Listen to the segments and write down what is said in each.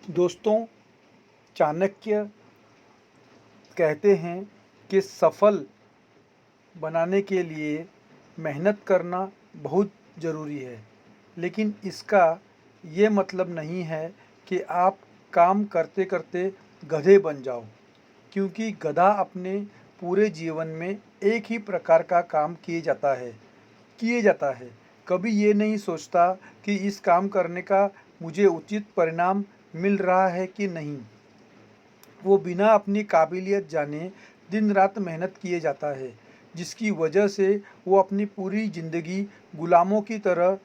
दोस्तों, चाणक्य कहते हैं कि सफल बनाने के लिए मेहनत करना बहुत ज़रूरी है, लेकिन इसका ये मतलब नहीं है कि आप काम करते करते गधे बन जाओ, क्योंकि गधा अपने पूरे जीवन में एक ही प्रकार का काम किए जाता है। कभी ये नहीं सोचता कि इस काम करने का मुझे उचित परिणाम मिल रहा है कि नहीं। वो बिना अपनी काबिलियत जाने दिन रात मेहनत किए जाता है, जिसकी वजह से वो अपनी पूरी ज़िंदगी गुलामों की तरह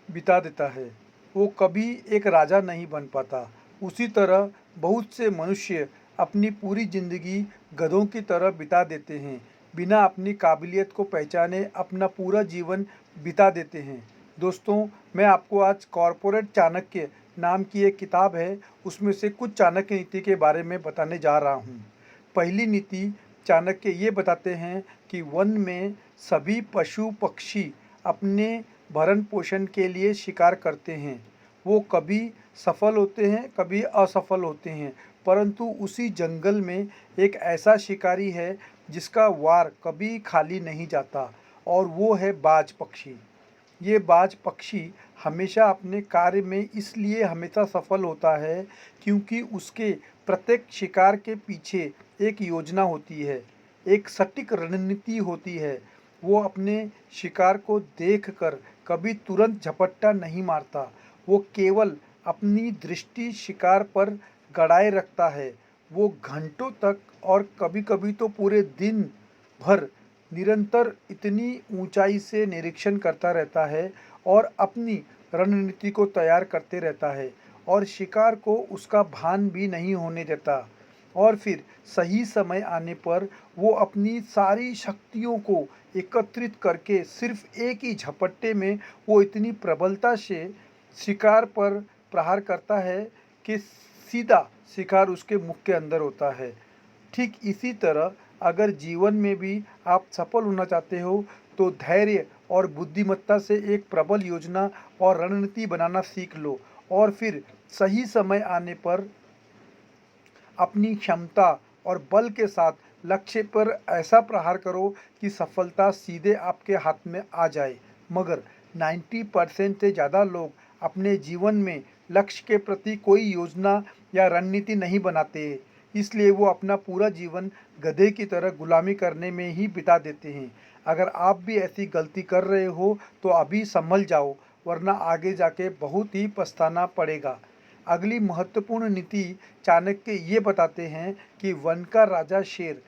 बिता देता है। वो कभी एक राजा नहीं बन पाता। उसी तरह बहुत से मनुष्य अपनी पूरी ज़िंदगी गधों की तरह बिता देते हैं, बिना अपनी काबिलियत को पहचाने अपना पूरा जीवन बिता देते हैं। दोस्तों, मैं आपको आज कॉर्पोरेट चाणक्य नाम की एक किताब है, उसमें से कुछ चाणक्य नीति के बारे में बताने जा रहा हूँ। पहली नीति चाणक्य ये बताते हैं कि वन में सभी पशु पक्षी अपने भरण पोषण के लिए शिकार करते हैं। वो कभी सफल होते हैं, कभी असफल होते हैं, परंतु उसी जंगल में एक ऐसा शिकारी है जिसका वार कभी खाली नहीं जाता, और वो है बाज पक्षी। ये बाज पक्षी हमेशा अपने कार्य में इसलिए हमेशा सफल होता है क्योंकि उसके प्रत्येक शिकार के पीछे एक योजना होती है, एक सटीक रणनीति होती है। वो अपने शिकार को देखकर कभी तुरंत झपट्टा नहीं मारता। वो केवल अपनी दृष्टि शिकार पर गड़ाए रखता है। वो घंटों तक और कभी-कभी तो पूरे दिन भर निरंतर इतनी ऊंचाई से निरीक्षण करता रहता है और अपनी रणनीति को तैयार करते रहता है, और शिकार को उसका भान भी नहीं होने देता। और फिर सही समय आने पर वो अपनी सारी शक्तियों को एकत्रित करके सिर्फ एक ही झपट्टे में वो इतनी प्रबलता से शिकार पर प्रहार करता है कि सीधा शिकार उसके मुख के अंदर होता है। ठीक इसी तरह अगर जीवन में भी आप सफल होना चाहते हो, तो धैर्य और बुद्धिमत्ता से एक प्रबल योजना और रणनीति बनाना सीख लो, और फिर सही समय आने पर अपनी क्षमता और बल के साथ लक्ष्य पर ऐसा प्रहार करो कि सफलता सीधे आपके हाथ में आ जाए। मगर 90% से ज़्यादा लोग अपने जीवन में लक्ष्य के प्रति कोई योजना या रणनीति नहीं बनाते, इसलिए वो अपना पूरा जीवन गधे की तरह गुलामी करने में ही बिता देते हैं। अगर आप भी ऐसी गलती कर रहे हो तो अभी संभल जाओ, वरना आगे जाके बहुत ही पछताना पड़ेगा। अगली महत्वपूर्ण नीति चाणक्य ये बताते हैं कि वन का राजा शेर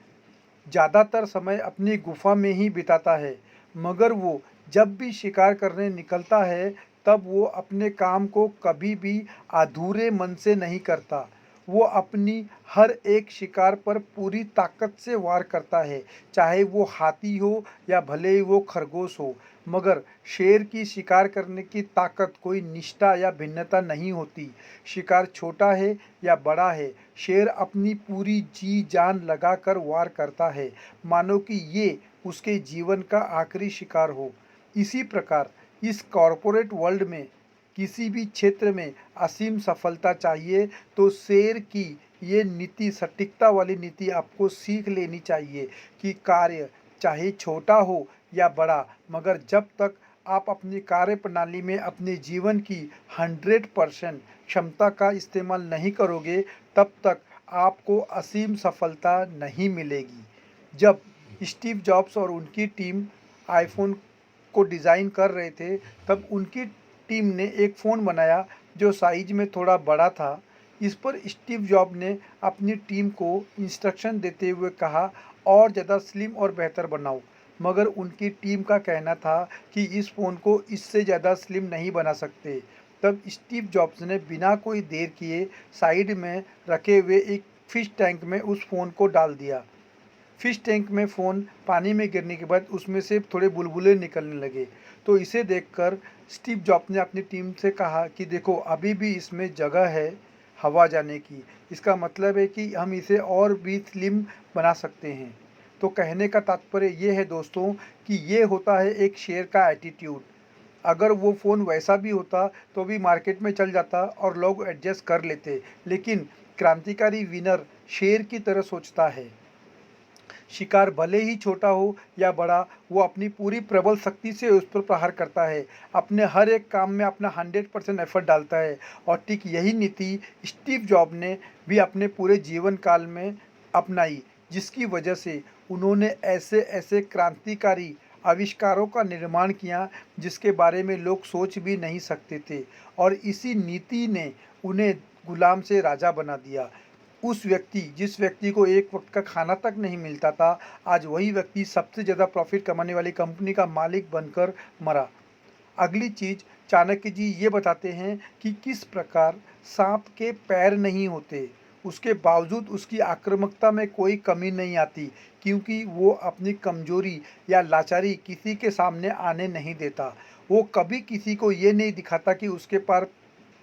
ज़्यादातर समय अपनी गुफा में ही बिताता है, मगर वो जब भी शिकार करने निकलता है तब वो अपने काम को कभी भी अधूरे मन से नहीं करता। वो अपनी हर एक शिकार पर पूरी ताकत से वार करता है, चाहे वो हाथी हो या भले ही वो खरगोश हो। मगर शेर की शिकार करने की ताकत कोई निष्ठा या भिन्नता नहीं होती। शिकार छोटा है या बड़ा है, शेर अपनी पूरी जी जान लगाकर वार करता है, मानो कि ये उसके जीवन का आखिरी शिकार हो। इसी प्रकार इस कॉरपोरेट वर्ल्ड में किसी भी क्षेत्र में असीम सफलता चाहिए तो शेर की ये नीति, सटीकता वाली नीति आपको सीख लेनी चाहिए कि कार्य चाहे छोटा हो या बड़ा, मगर जब तक आप अपनी कार्य प्रणाली में अपने जीवन की 100% क्षमता का इस्तेमाल नहीं करोगे, तब तक आपको असीम सफलता नहीं मिलेगी। जब स्टीव जॉब्स और उनकी टीम आईफोन को डिज़ाइन कर रहे थे, तब उनकी टीम ने एक फ़ोन बनाया जो साइज में थोड़ा बड़ा था। इस पर स्टीव जॉब ने अपनी टीम को इंस्ट्रक्शन देते हुए कहा, और ज़्यादा स्लिम और बेहतर बनाओ। मगर उनकी टीम का कहना था कि इस फ़ोन को इससे ज़्यादा स्लिम नहीं बना सकते। तब स्टीव जॉब्स ने बिना कोई देर किए साइड में रखे हुए एक फिश टैंक में उस फ़ोन को डाल दिया। फिश टैंक में फ़ोन पानी में गिरने के बाद उसमें से थोड़े बुलबुले निकलने लगे। तो इसे देखकर स्टीव जॉब्स ने अपनी टीम से कहा कि देखो, अभी भी इसमें जगह है हवा जाने की। इसका मतलब है कि हम इसे और भी स्लिम बना सकते हैं। तो कहने का तात्पर्य ये है दोस्तों कि ये होता है एक शेर का एटीट्यूड। अगर वो फ़ोन वैसा भी होता तो भी मार्केट में चल जाता और लोग एडजस्ट कर लेते। लेकिन क्रांतिकारी विनर शेर की तरह सोचता है। शिकार भले ही छोटा हो या बड़ा, वो अपनी पूरी प्रबल शक्ति से उस पर प्रहार करता है। अपने हर एक काम में अपना 100% एफर्ट डालता है। और ठीक यही नीति स्टीव जॉब ने भी अपने पूरे जीवन काल में अपनाई, जिसकी वजह से उन्होंने ऐसे ऐसे क्रांतिकारी आविष्कारों का निर्माण किया जिसके बारे में लोग सोच भी नहीं सकते थे। और इसी नीति ने उन्हें गुलाम से राजा बना दिया। जिस व्यक्ति को एक वक्त का खाना तक नहीं मिलता था, आज वही व्यक्ति सबसे ज़्यादा प्रॉफिट कमाने वाली कंपनी का मालिक बनकर मरा। अगली चीज़, चाणक्य जी ये बताते हैं कि किस प्रकार सांप के पैर नहीं होते, उसके बावजूद उसकी आक्रामकता में कोई कमी नहीं आती, क्योंकि वो अपनी कमजोरी या लाचारी किसी के सामने आने नहीं देता। वो कभी किसी को ये नहीं दिखाता कि उसके पास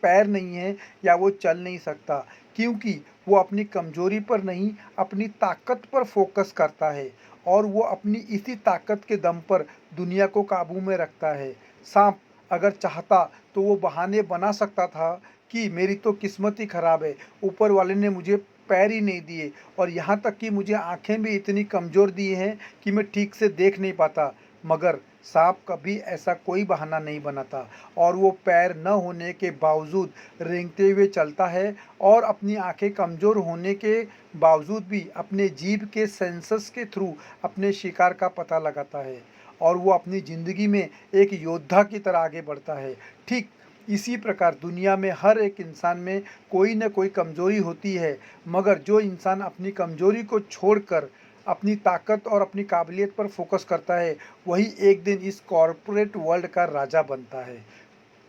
पैर नहीं है या वो चल नहीं सकता, क्योंकि वो अपनी कमजोरी पर नहीं, अपनी ताकत पर फोकस करता है। और वो अपनी इसी ताकत के दम पर दुनिया को काबू में रखता है। सांप अगर चाहता तो वो बहाने बना सकता था कि मेरी तो किस्मत ही खराब है, ऊपर वाले ने मुझे पैर ही नहीं दिए, और यहाँ तक कि मुझे आंखें भी इतनी कमज़ोर दी हैं कि मैं ठीक से देख नहीं पाता। मगर सांप कभी ऐसा कोई बहाना नहीं बनाता, और वो पैर न होने के बावजूद रेंगते हुए चलता है, और अपनी आंखें कमज़ोर होने के बावजूद भी अपने जीभ के सेंसस के थ्रू अपने शिकार का पता लगाता है। और वो अपनी ज़िंदगी में एक योद्धा की तरह आगे बढ़ता है। ठीक इसी प्रकार दुनिया में हर एक इंसान में कोई न कोई कमज़ोरी होती है, मगर जो इंसान अपनी कमज़ोरी को छोड़कर अपनी ताकत और अपनी काबिलियत पर फोकस करता है, वही एक दिन इस कॉरपोरेट वर्ल्ड का राजा बनता है।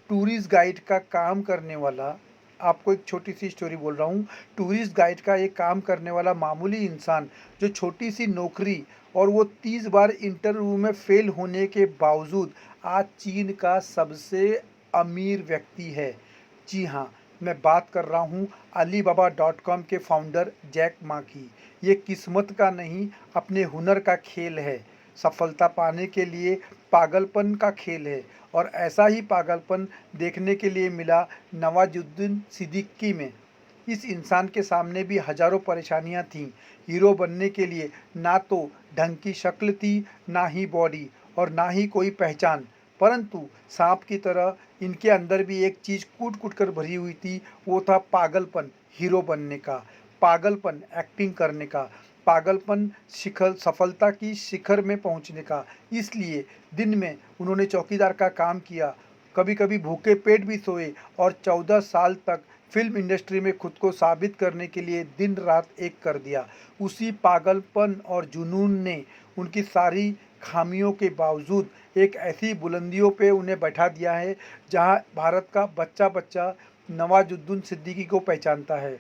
टूरिस्ट गाइड का काम करने वाला, आपको एक छोटी सी स्टोरी बोल रहा हूँ। टूरिस्ट गाइड का एक काम करने वाला मामूली इंसान, जो छोटी सी नौकरी और वो 30 बार इंटरव्यू में फेल होने के बावजूद आज चीन का सबसे अमीर व्यक्ति है। जी हाँ, मैं बात कर रहा हूँ Alibaba.com के फाउंडर जैक मा की। ये किस्मत का नहीं, अपने हुनर का खेल है। सफलता पाने के लिए पागलपन का खेल है, और ऐसा ही पागलपन देखने के लिए मिला नवाजुद्दीन सिद्दीकी में। इस इंसान के सामने भी हजारों परेशानियां थीं। हीरो बनने के लिए ना तो ढंग की शक्ल थी, ना ही बॉडी, और ना ही कोई पहचान। परंतु सांप की तरह इनके अंदर भी एक चीज़ कूट कूट कर भरी हुई थी, वो था पागलपन हीरो बनने का, पागलपन एक्टिंग करने का, पागलपन शिखर सफलता की शिखर में पहुंचने का। इसलिए दिन में उन्होंने चौकीदार का काम किया, कभी कभी भूखे पेट भी सोए, और 14 साल तक फिल्म इंडस्ट्री में खुद को साबित करने के लिए दिन रात एक कर दिया। उसी पागलपन और जुनून ने उनकी सारी खामियों के बावजूद एक ऐसी बुलंदियों पे उन्हें बैठा दिया है जहां भारत का बच्चा बच्चा नवाजुद्दीन सिद्दीकी को पहचानता है।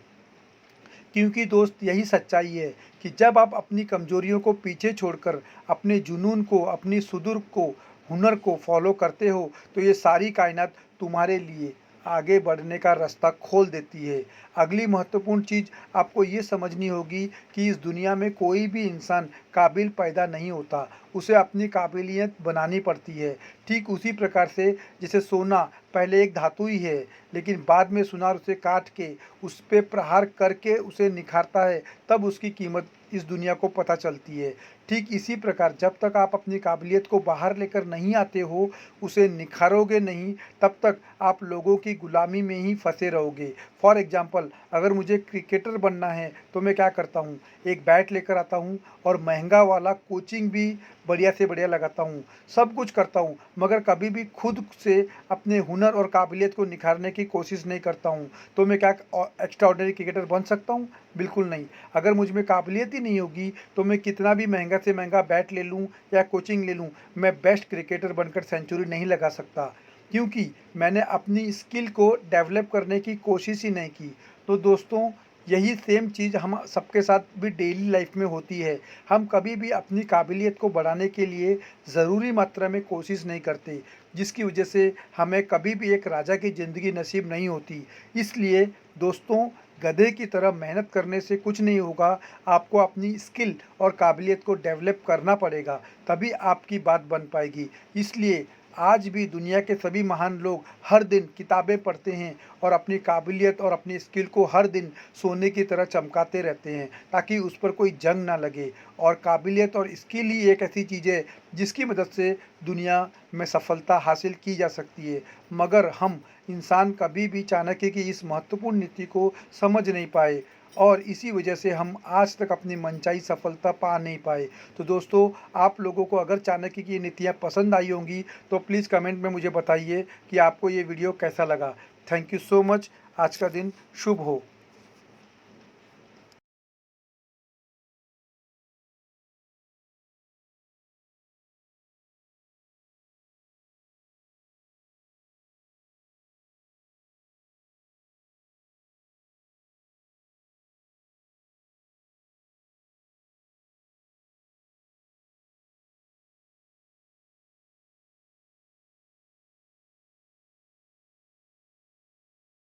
क्योंकि दोस्त यही सच्चाई है कि जब आप अपनी कमजोरियों को पीछे छोड़कर अपने जुनून को, अपनी सुदूर को, हुनर को फॉलो करते हो, तो ये सारी कायनात तुम्हारे लिए आगे बढ़ने का रास्ता खोल देती है। अगली महत्वपूर्ण चीज़ आपको ये समझनी होगी कि इस दुनिया में कोई भी इंसान काबिल पैदा नहीं होता, उसे अपनी काबिलियत बनानी पड़ती है। ठीक उसी प्रकार से जैसे सोना पहले एक धातु ही है, लेकिन बाद में सुनार उसे काट के उस पे प्रहार करके उसे निखारता है, तब उसकी कीमत इस दुनिया को पता चलती है। ठीक इसी प्रकार जब तक आप अपनी काबिलियत को बाहर लेकर नहीं आते हो, उसे निखारोगे नहीं, तब तक आप लोगों की गुलामी में ही फंसे रहोगे। फॉर एग्जाम्पल, अगर मुझे क्रिकेटर बनना है तो मैं क्या करता हूँ, एक बैट लेकर आता हूँ और महंगा वाला कोचिंग भी बढ़िया से बढ़िया लगाता हूँ, सब कुछ करता हूँ, मगर कभी भी खुद से अपने हुनर और काबिलियत को निखारने की कोशिश नहीं करता हूँ। तो मैं क्या एक्स्ट्रा ऑर्डिनरी क्रिकेटर बन सकता हूँ? बिल्कुल नहीं। अगर मुझ में काबिलियत ही नहीं होगी तो मैं कितना भी महंगा से महंगा बैट ले लूँ या कोचिंग ले लूँ, मैं बेस्ट क्रिकेटर बनकर सेंचुरी नहीं लगा सकता, क्योंकि मैंने अपनी स्किल को डेवलप करने की कोशिश ही नहीं की। तो दोस्तों, यही सेम चीज़ हम सबके साथ भी डेली लाइफ में होती है। हम कभी भी अपनी काबिलियत को बढ़ाने के लिए ज़रूरी मात्रा में कोशिश नहीं करते, जिसकी वजह से हमें कभी भी एक राजा की ज़िंदगी नसीब नहीं होती। इसलिए दोस्तों, गधे की तरह मेहनत करने से कुछ नहीं होगा। आपको अपनी स्किल और काबिलियत को डेवलप करना पड़ेगा, तभी आपकी बात बन पाएगी। इसलिए आज भी दुनिया के सभी महान लोग हर दिन किताबें पढ़ते हैं और अपनी काबिलियत और अपनी स्किल को हर दिन सोने की तरह चमकाते रहते हैं, ताकि उस पर कोई जंग ना लगे। और काबिलियत और स्किल ही एक ऐसी चीज़ है जिसकी मदद से दुनिया में सफलता हासिल की जा सकती है। मगर हम इंसान कभी भी चाणक्य की इस महत्वपूर्ण नीति को समझ नहीं पाए, और इसी वजह से हम आज तक अपनी मनचाही सफलता पा नहीं पाए। तो दोस्तों, आप लोगों को अगर चाणक्य की ये नीतियाँ पसंद आई होंगी तो प्लीज़ कमेंट में मुझे बताइए कि आपको ये वीडियो कैसा लगा। Thank you so much. आज का दिन शुभ हो।